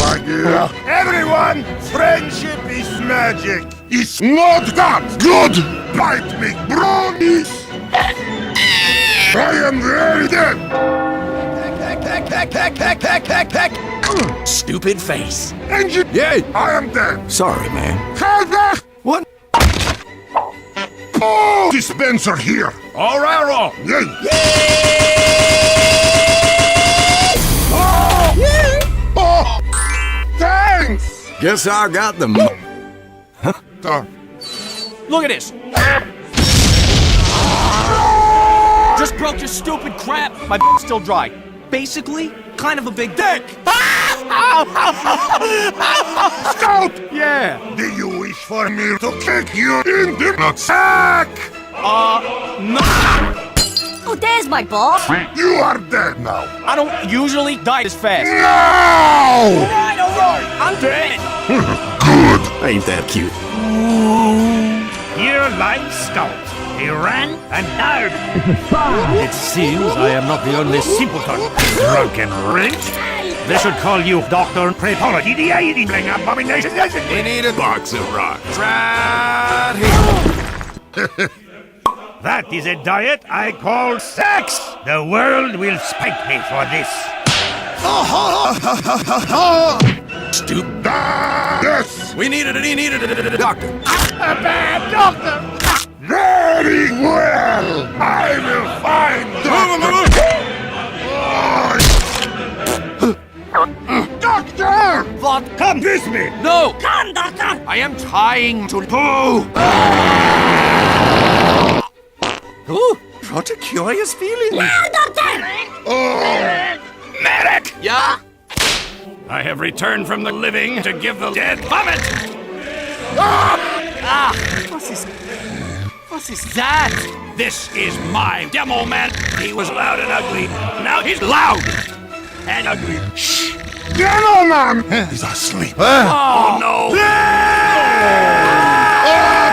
idea. Everyone, friendship is magic. It's not that good. Bite me, brownies. I am very dead. Stupid face. Engine. Yeah. I am dead. Sorry, man. What? Oh, dispenser here. All right. Yay. Oh, thanks. Guess I got them. Look at this! Just broke your stupid crap! My still dry. Basically, kind of a big dick! Scout! Yeah! Do you wish for me to kick you in the nutsack? No! Oh, there's my ball. You are dead now. I don't usually die this fast. No! Alright! I'm dead! Good. Ain't that cute? Here lies Scout. He ran and died. It seems I am not the only simpleton. Drunken wretch. They should call you Dr. Prepology, the eating abomination. We need a box of rocks right here. That is a diet I call sex. The world will spank me for this. Stupid. Yes. We needed a doctor. A bad doctor. Very well. I will find Doctor! What? Come with me. No! Come, doctor. I am trying to poo! Ooh, what a curious feeling. No, doctor. Medic! Yeah? I have returned from the living to give the dead vomit. What is that? This is my demo man. He was loud and ugly. Now he's loud and ugly. Shh. Gentleman! He's asleep. Oh no! Oh,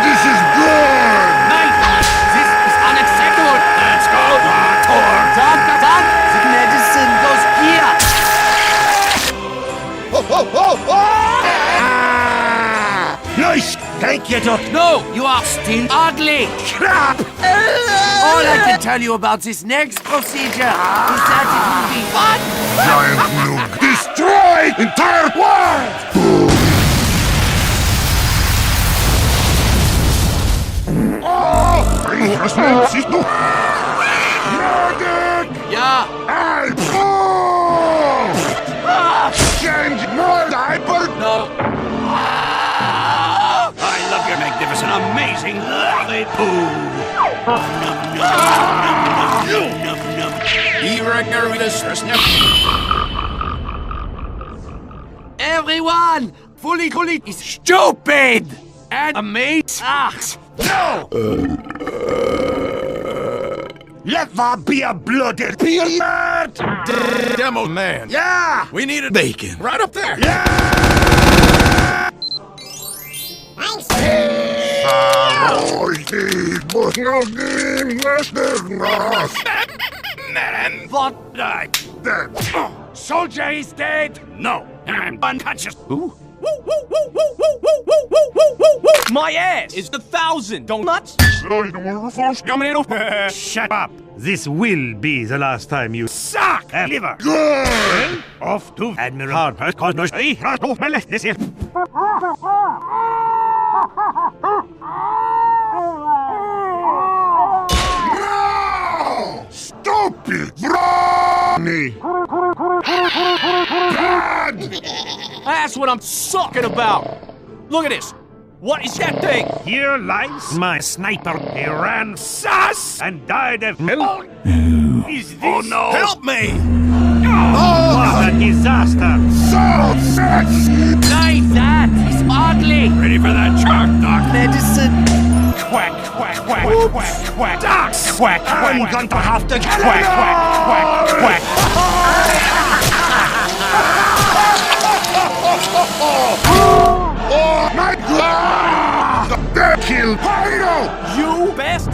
this is good! Nice! This is unacceptable! Let's go, Doctor. Doctor! The medicine goes here! Nice! Thank you, Doc. No! You are still ugly! Crap! All I can tell you about this next procedure is that it will be fun! Giant nuke. Destroy entire world! Oh! Reinforcements is no- Medic! Yeah! I change more diaper! No! I love your magnificent, amazing, lovely poo. Everyone! Fully is stupid! And amazing! No! Let there be a bloody beard! Demo man. Yeah! We needed bacon. Right up there. What? Soldier is dead? No, I'm unconscious. My ass is 1,000 donuts! Shut up. This will be the last time you suck a liver. Good! Well, off to Admiral Harper's Cosmos. This is... No! Stupid brownie! Bad! That's what I'm talking about! Look at this! What is that thing? Here lies my sniper. He ran sus and died of milk. Is this... Oh no! Help me! What a disaster! So sexy! Nice, that is ugly! Ready for that truck, Doc? Medicine! Quack, quack, quack, quack, quack. Doc, quack, quack. I'm going to have to quack, quack, quack, quack. Oh my God! They killed Pyro! You best!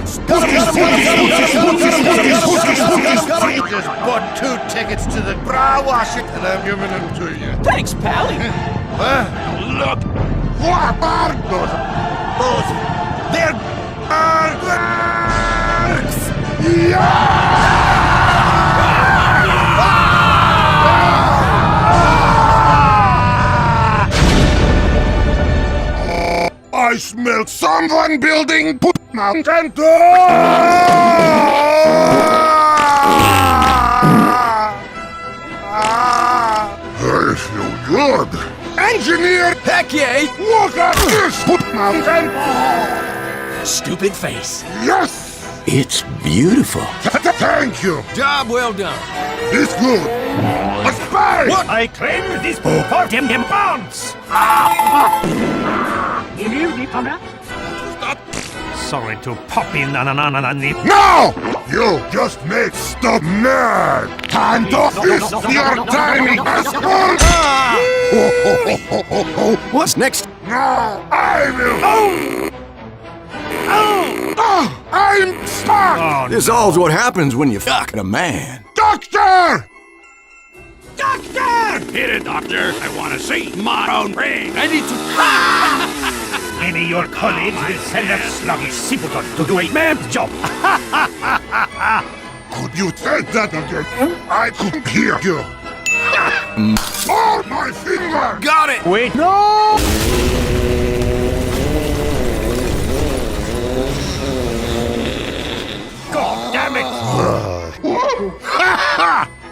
just bought 2 tickets to the bra washing, and I'm giving them to you. Thanks, Pally. Look! What are those? They're burglars! I smell someone building mountain. I feel good. Engineer, Heck yeah. look at this mountain. Stupid face. Yes. It's beautiful. Thank you. Job well done. It's good. A spy. What? I claim this book for them pounds. Sorry to pop in on No! You just make stuff mad! Time to feast your tiny husband! What's next? Now I will... I'm stuck! This all's what happens when you fuck a man. Doctor! Doctor! Hit it, Doctor. I want to see my own ring. I need to... Maybe your colleagues will send that sluggy simpleton to do a man's job. Could you take that again? I couldn't hear you. Oh, my finger! Got it! Wait, no! God damn it!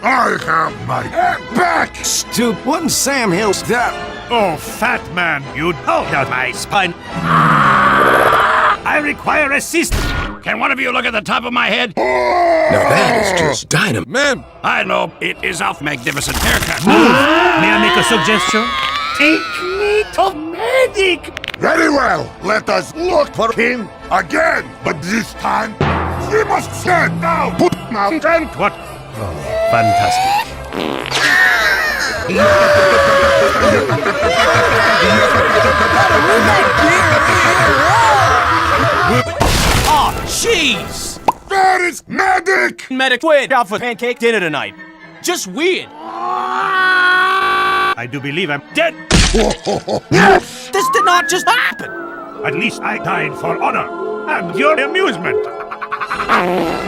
I have my head back! Stupid. Wasn't Sam Hill's that? Oh, fat man, you'd hold out my spine. I require assistance. Can one of you look at the top of my head? Now that is just dynamite. Man, I know it is a magnificent haircut. May I make a suggestion? Take me to medic. Very well, let us look for him again. But this time, we must stand down. Put mountain. What? Oh, fantastic. Oh, jeez. Where is medic? Medic, wait out for pancake dinner tonight. Just weird. I do believe I'm dead. Yes! This did not just happen. At least I died for honor and your amusement.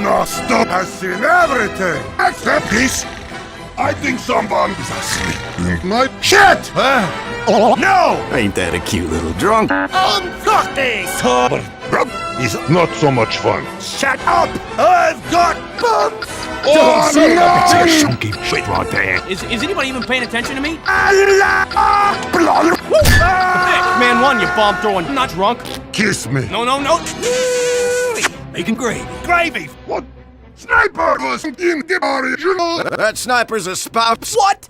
Nostop has seen everything except this. I think someone is asleep in my shit! Oh, no! Ain't that a cute little drunk? Unfucking sober! Is not so much fun. Shut up! I've got bugs! Oh, no! Chunky shit right there. Is anybody even paying attention to me? Blood. Man one, you bomb throwing. I'm not drunk. Kiss me. No. Making gravy. Gravy. What? Sniper was in the original. That sniper's a spouse. What?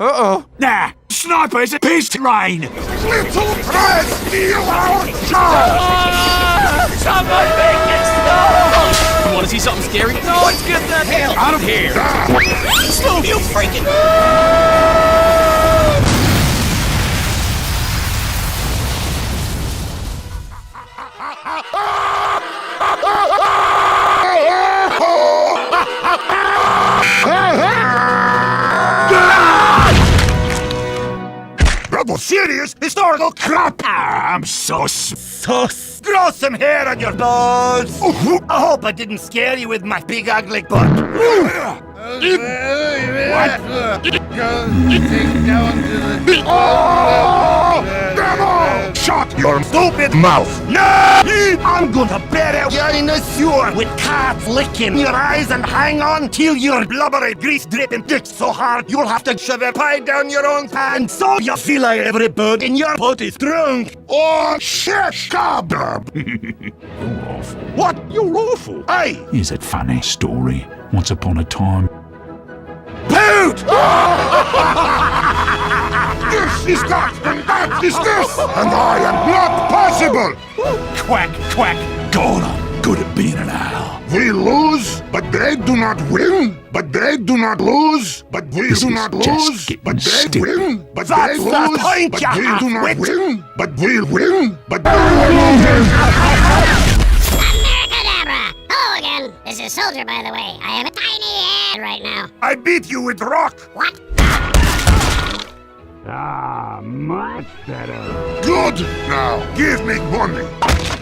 Nah, sniper is a piece to rain. Little Fred, steal our job! Someone make it stop! You want to see something scary? No, let's get that hell out of here. Slow, you freaking... That was serious historical crap! I'm so Grow some hair on your balls! I hope I didn't scare you with my big ugly butt. Demo! Shut your stupid mouth! No! I'm gonna bury you in a sewer with cats licking your eyes and hang on till your blubbery grease dripping dick so hard you'll have to shove a pie down your own pants so you feel like every bird in your butt is drunk. Oh shit! Stop! What? You're awful. Hey! Is it funny story? Once upon a time. Poot! This is that and that is this! And I am not possible! quack, quack. God, I'm good at being an owl. We lose, but they do not win. But they do not lose, but we This do is not just lose. getting But they stupid. win, but That's they the lose. point, But you we do not half-wit. win. But we win. But we win. Americadabra! Hello again. This is Soldier, by the way. I have a tiny mad right now. I beat you with rock. What? Ah, much better. Good. Now, give me money.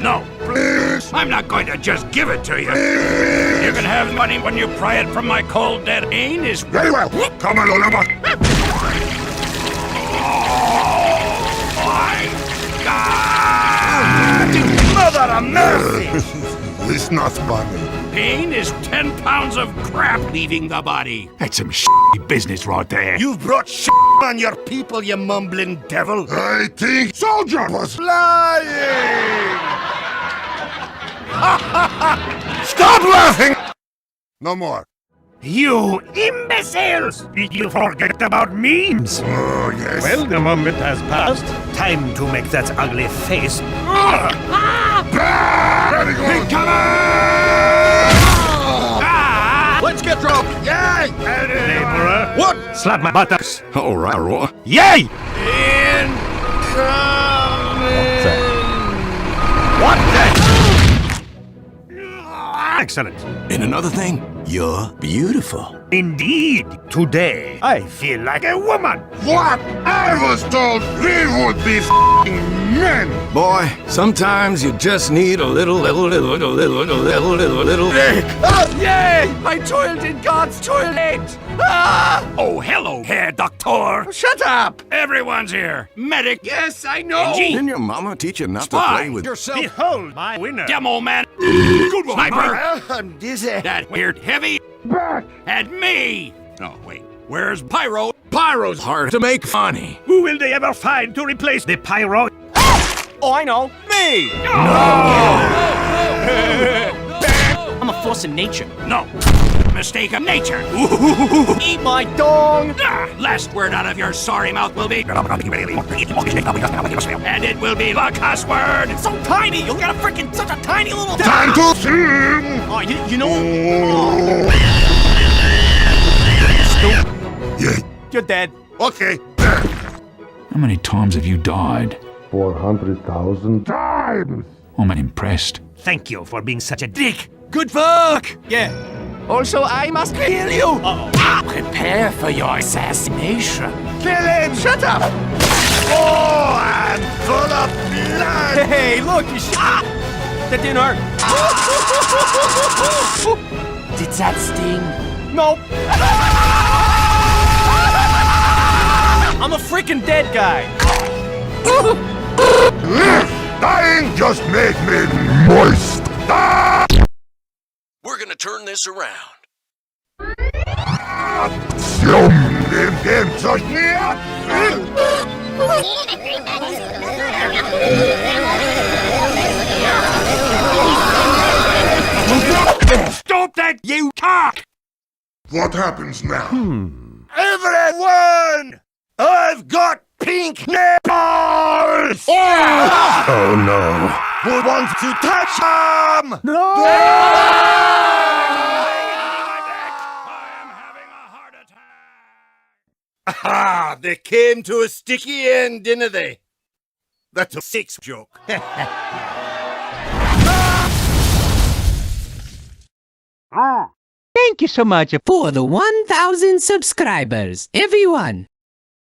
No, Please. I'm not going to just give it to you. Please. You can have money when you pry it from my cold dead anus. Very well. Come on, Oliver. Mother of mercy! It's not funny. Pain is 10 pounds of crap leaving the body. That's some shitty business right there. You've brought shit on your people, you mumbling devil. I think soldier was lying. Stop laughing. No more. You imbeciles! Did you forget about memes? Oh, yes. Well, the moment has passed. Time to make that ugly face. Very good. Let's get drunk! Yay! Laborer. What? Slap my buttocks. All right, Roy. Yay! What the? Excellent. And another thing, you're beautiful. Indeed. Today, I feel like a woman. What? I was told we would be f***ing men. Boy, sometimes you just need a little dick. Yay! I toiled in God's toilet! Ah! Oh, hello, Herr Doctor. Shut up! Everyone's here. Medic. Yes, I know! Didn't your mama teach you not to Spy. play with yourself? Behold my winner. Demo man. Good one. Sniper. I'm dizzy. That weird heavy. Back. And me. Oh, wait. Where's Pyro? Pyro's Hard to make funny. Who will they ever find to replace the Pyro? Oh, I know! Me! I'm a force of nature. No. Mistake of nature. Eat my dong! Last word out of your sorry mouth will be. And it will be the cuss word. So tiny! You got a freaking such a tiny little. Time to sing. Oh, you know. Yeah. You're dead. Okay. How many times have you died? 400,000 times. I'm impressed. Thank you for being such a dick. Good work! Yeah. Also, I must kill you! Prepare for your assassination. Kill him! Shut up! Oh, I'm full of blood! Hey, look, you shot! That didn't hurt. Did that sting? Nope. I'm a freaking dead guy. Dying just made me moist. Ah! We're gonna turn this around. Stop that, you cock! What happens now? Everyone! I've got pink nipples! Oh no. Who wants to touch them? No! I am having a heart attack. Ah, they came to a sticky end, didn't they? That's a 6 joke. Thank you so much for the 1,000 subscribers, everyone.